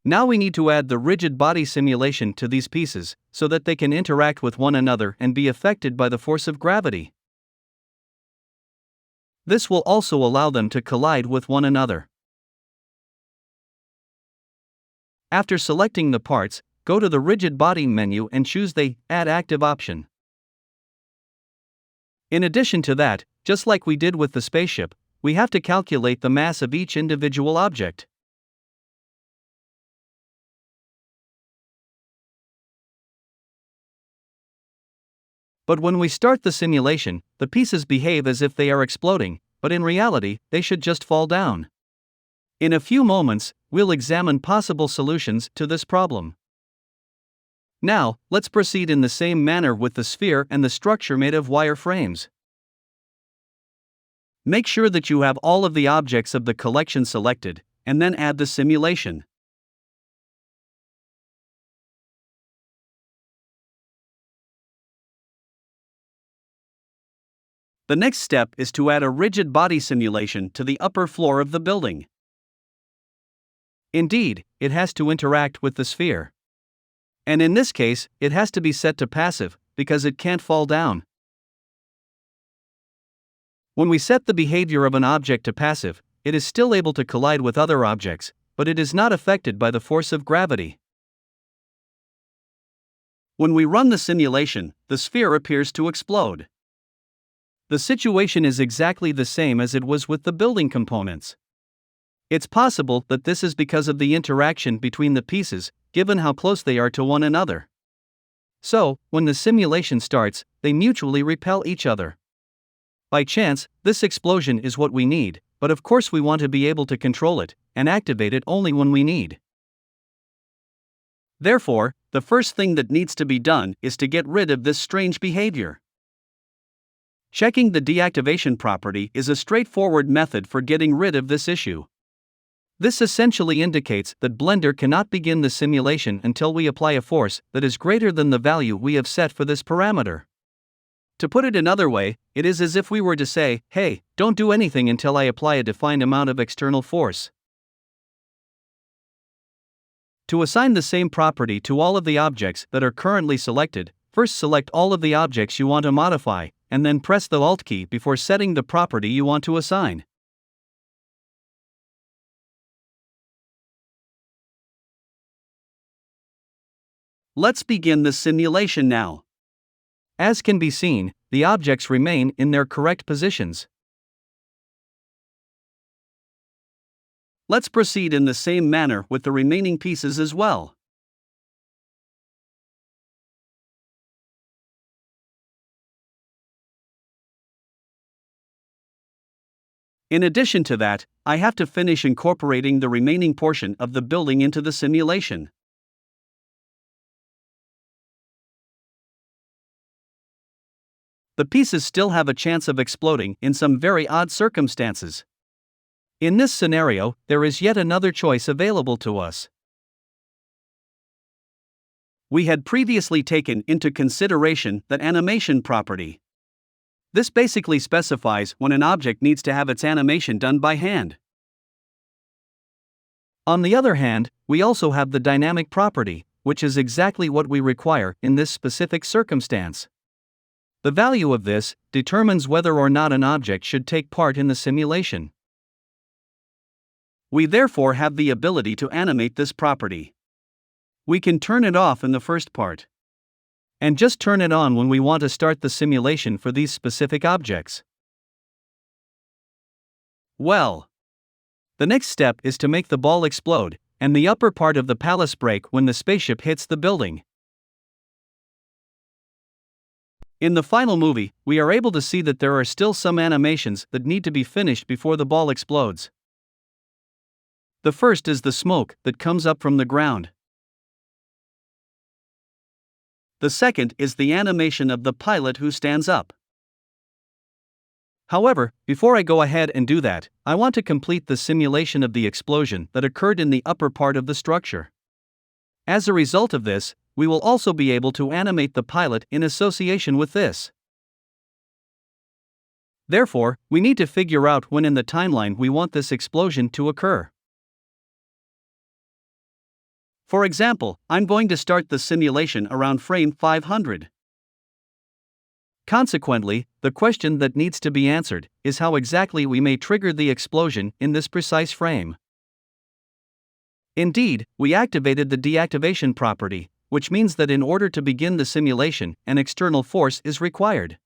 Now we need to add the rigid body simulation to these pieces, so that they can interact with one another and be affected by the force of gravity. This will also allow them to collide with one another. After selecting the parts, go to the Rigid Body menu and choose the Add Active option. In addition to that, just like we did with the spaceship, we have to calculate the mass of each individual object. But when we start the simulation, the pieces behave as if they are exploding, but in reality, they should just fall down. In a few moments, we'll examine possible solutions to this problem. Now, let's proceed in the same manner with the sphere and the structure made of wire frames. Make sure that you have all of the objects of the collection selected, and then add the simulation. The next step is to add a rigid body simulation to the upper floor of the building. Indeed, it has to interact with the sphere. And in this case, it has to be set to passive, because it can't fall down. When we set the behavior of an object to passive, it is still able to collide with other objects, but it is not affected by the force of gravity. When we run the simulation, the sphere appears to explode. The situation is exactly the same as it was with the building components. It's possible that this is because of the interaction between the pieces, given how close they are to one another. So, when the simulation starts, they mutually repel each other. By chance, this explosion is what we need, but of course we want to be able to control it, and activate it only when we need. Therefore, the first thing that needs to be done is to get rid of this strange behavior. Checking the deactivation property is a straightforward method for getting rid of this issue. This essentially indicates that Blender cannot begin the simulation until we apply a force that is greater than the value we have set for this parameter. To put it another way, it is as if we were to say, "Hey, don't do anything until I apply a defined amount of external force." To assign the same property to all of the objects that are currently selected, first select all of the objects you want to modify, and then press the Alt key before setting the property you want to assign. Let's begin the simulation now. As can be seen, the objects remain in their correct positions. Let's proceed in the same manner with the remaining pieces as well. In addition to that, I have to finish incorporating the remaining portion of the building into the simulation. The pieces still have a chance of exploding in some very odd circumstances. In this scenario, there is yet another choice available to us. We had previously taken into consideration the animation property. This basically specifies when an object needs to have its animation done by hand. On the other hand, we also have the dynamic property, which is exactly what we require in this specific circumstance. The value of this determines whether or not an object should take part in the simulation. We therefore have the ability to animate this property. We can turn it off in the first part, and just turn it on when we want to start the simulation for these specific objects. Well, the next step is to make the ball explode, and the upper part of the palace break when the spaceship hits the building. In the final movie, we are able to see that there are still some animations that need to be finished before the ball explodes. The first is the smoke that comes up from the ground. The second is the animation of the pilot who stands up. However, before I go ahead and do that, I want to complete the simulation of the explosion that occurred in the upper part of the structure. As a result of this, we will also be able to animate the pilot in association with this. Therefore, we need to figure out when in the timeline we want this explosion to occur. For example, I'm going to start the simulation around frame 500. Consequently, the question that needs to be answered is how exactly we may trigger the explosion in this precise frame. Indeed, we activated the deactivation property, which means that in order to begin the simulation, an external force is required.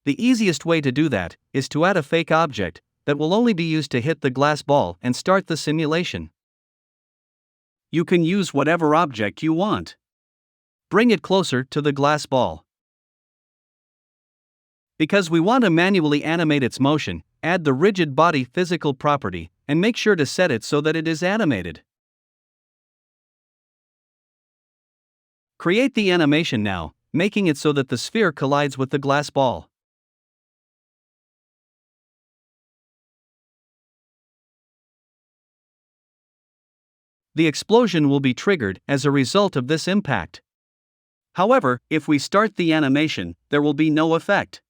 The easiest way to do that is to add a fake object that will only be used to hit the glass ball and start the simulation. You can use whatever object you want. Bring it closer to the glass ball. Because we want to manually animate its motion, add the rigid body physical property and make sure to set it so that it is animated. Create the animation now, making it so that the sphere collides with the glass ball. The explosion will be triggered as a result of this impact. However, if we start the animation, there will be no effect.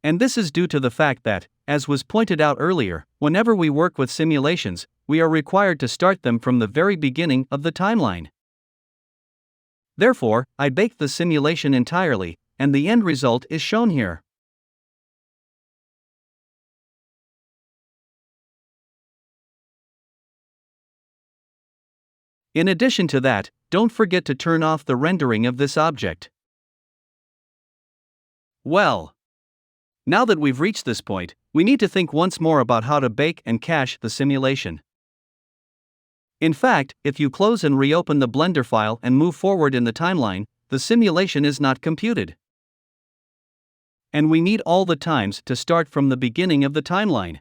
And this is due to the fact that, as was pointed out earlier, whenever we work with simulations, we are required to start them from the very beginning of the timeline. Therefore, I baked the simulation entirely, and the end result is shown here. In addition to that, don't forget to turn off the rendering of this object. Well, now that we've reached this point, we need to think once more about how to bake and cache the simulation. In fact, if you close and reopen the Blender file and move forward in the timeline, the simulation is not computed. And we need all the times to start from the beginning of the timeline.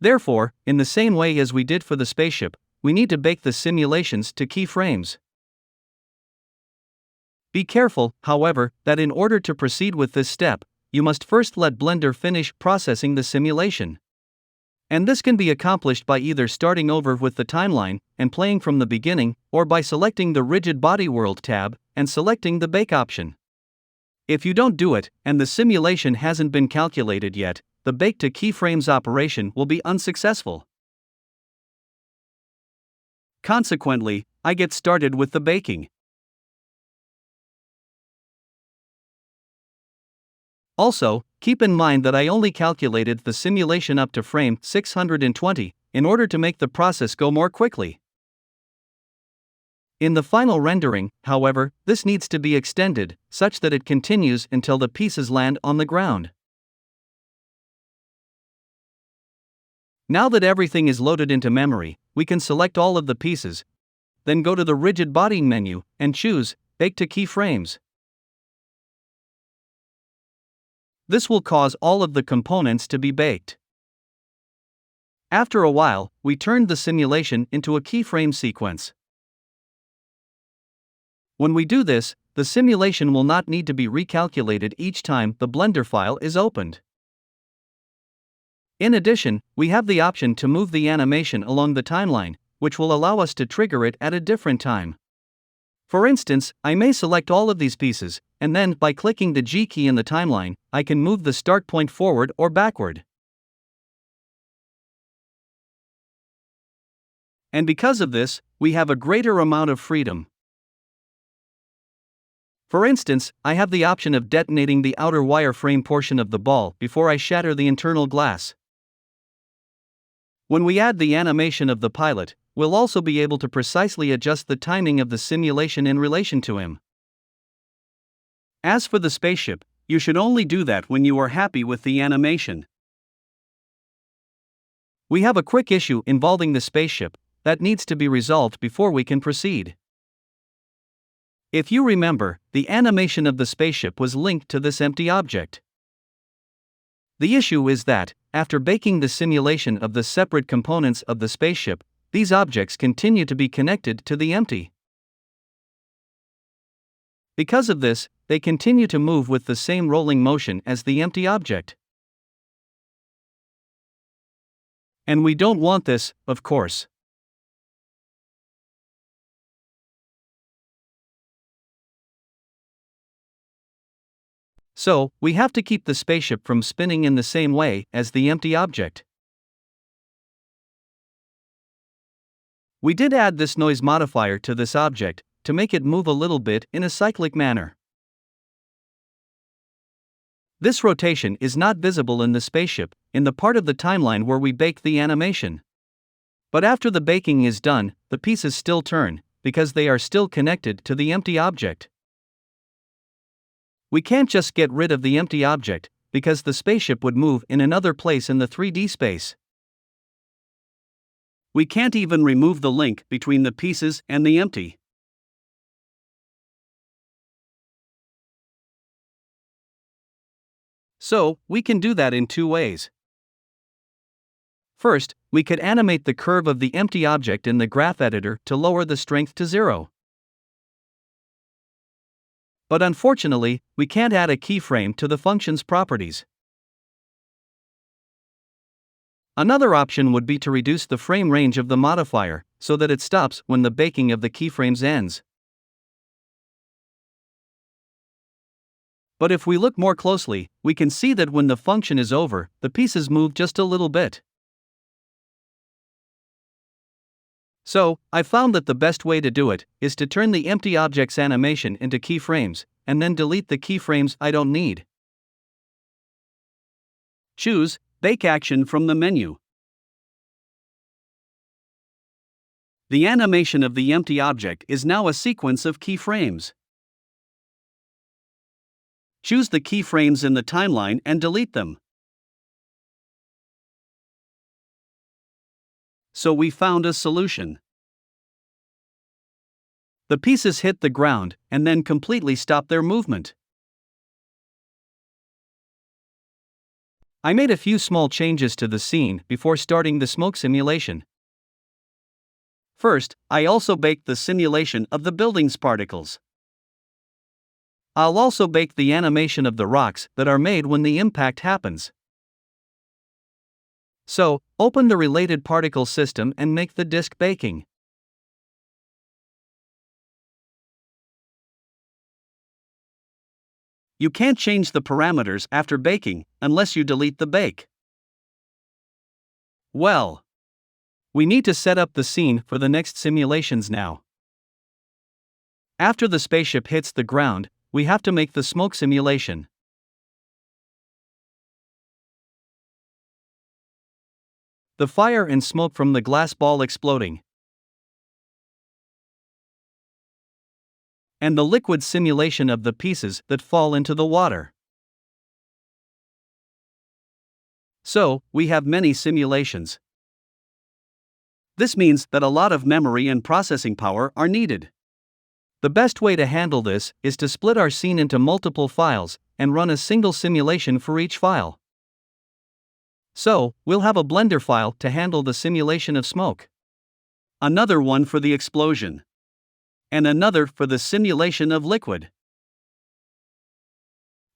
Therefore, in the same way as we did for the spaceship, we need to bake the simulations to keyframes. Be careful, however, that in order to proceed with this step, you must first let Blender finish processing the simulation. And this can be accomplished by either starting over with the timeline and playing from the beginning, or by selecting the Rigid Body World tab and selecting the Bake option. If you don't do it, and the simulation hasn't been calculated yet, the Bake to Keyframes operation will be unsuccessful. Consequently, I get started with the baking. Also, keep in mind that I only calculated the simulation up to frame 620 in order to make the process go more quickly. In the final rendering, however, this needs to be extended such that it continues until the pieces land on the ground. Now that everything is loaded into memory, we can select all of the pieces, then go to the Rigid Body menu and choose Bake to Keyframes. This will cause all of the components to be baked. After a while, we turned the simulation into a keyframe sequence. When we do this, the simulation will not need to be recalculated each time the Blender file is opened. In addition, we have the option to move the animation along the timeline, which will allow us to trigger it at a different time. For instance, I may select all of these pieces, and then, by clicking the G key in the timeline, I can move the start point forward or backward. And because of this, we have a greater amount of freedom. For instance, I have the option of detonating the outer wireframe portion of the ball before I shatter the internal glass. When we add the animation of the pilot, we'll also be able to precisely adjust the timing of the simulation in relation to him. As for the spaceship, you should only do that when you are happy with the animation. We have a quick issue involving the spaceship that needs to be resolved before we can proceed. If you remember, the animation of the spaceship was linked to this empty object. The issue is that, after baking the simulation of the separate components of the spaceship, these objects continue to be connected to the empty. Because of this, they continue to move with the same rolling motion as the empty object. And we don't want this, of course. So, we have to keep the spaceship from spinning in the same way as the empty object. We did add this noise modifier to this object to make it move a little bit in a cyclic manner. This rotation is not visible in the spaceship, in the part of the timeline where we bake the animation. But after the baking is done, the pieces still turn, because they are still connected to the empty object. We can't just get rid of the empty object, because the spaceship would move in another place in the 3D space. We can't even remove the link between the pieces and the empty. So, we can do that in two ways. First, we could animate the curve of the empty object in the graph editor to lower the strength to 0. But unfortunately, we can't add a keyframe to the function's properties. Another option would be to reduce the frame range of the modifier, so that it stops when the baking of the keyframes ends. But if we look more closely, we can see that when the function is over, the pieces move just a little bit. So, I found that the best way to do it is to turn the empty object's animation into keyframes, and then delete the keyframes I don't need. Choose Bake Action from the menu. The animation of the empty object is now a sequence of keyframes. Choose the keyframes in the timeline and delete them. So we found a solution. The pieces hit the ground and then completely stop their movement. I made a few small changes to the scene before starting the smoke simulation. First, I also baked the simulation of the building's particles. I'll also bake the animation of the rocks that are made when the impact happens. So, open the related particle system and make the disk baking. You can't change the parameters after baking unless you delete the bake. Well, we need to set up the scene for the next simulations now. After the spaceship hits the ground, we have to make the smoke simulation. The fire and smoke from the glass ball exploding. And the liquid simulation of the pieces that fall into the water. So, we have many simulations. This means that a lot of memory and processing power are needed. The best way to handle this is to split our scene into multiple files and run a single simulation for each file. So, we'll have a Blender file to handle the simulation of smoke, another one for the explosion, and another for the simulation of liquid.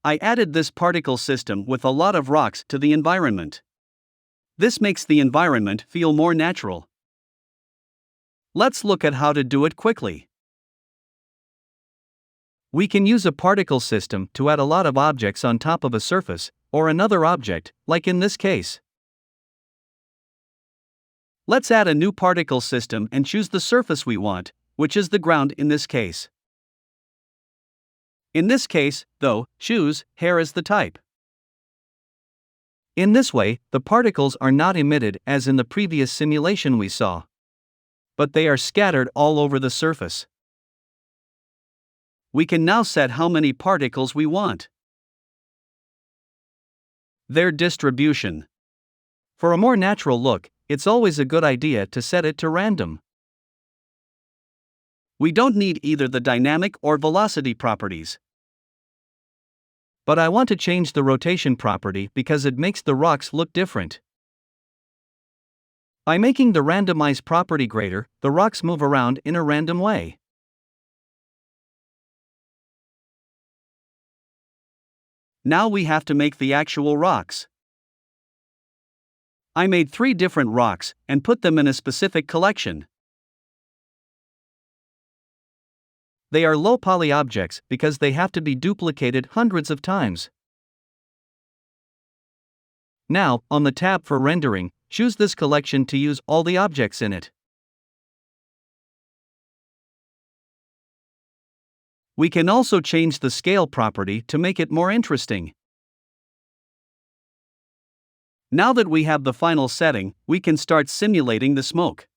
I added this particle system with a lot of rocks to the environment. This makes the environment feel more natural. Let's look at how to do it quickly. We can use a particle system to add a lot of objects on top of a surface, or another object, like in this case. Let's add a new particle system and choose the surface we want, which is the ground in this case. In this case, though, choose hair as the type. In this way, the particles are not emitted as in the previous simulation we saw, but they are scattered all over the surface. We can now set how many particles we want. Their distribution. For a more natural look, it's always a good idea to set it to random. We don't need either the dynamic or velocity properties. But I want to change the rotation property because it makes the rocks look different. By making the randomize property greater, the rocks move around in a random way. Now we have to make the actual rocks. I made 3 different rocks and put them in a specific collection. They are low poly objects because they have to be duplicated hundreds of times. Now, on the tab for rendering, choose this collection to use all the objects in it. We can also change the scale property to make it more interesting. Now that we have the final setting, we can start simulating the smoke.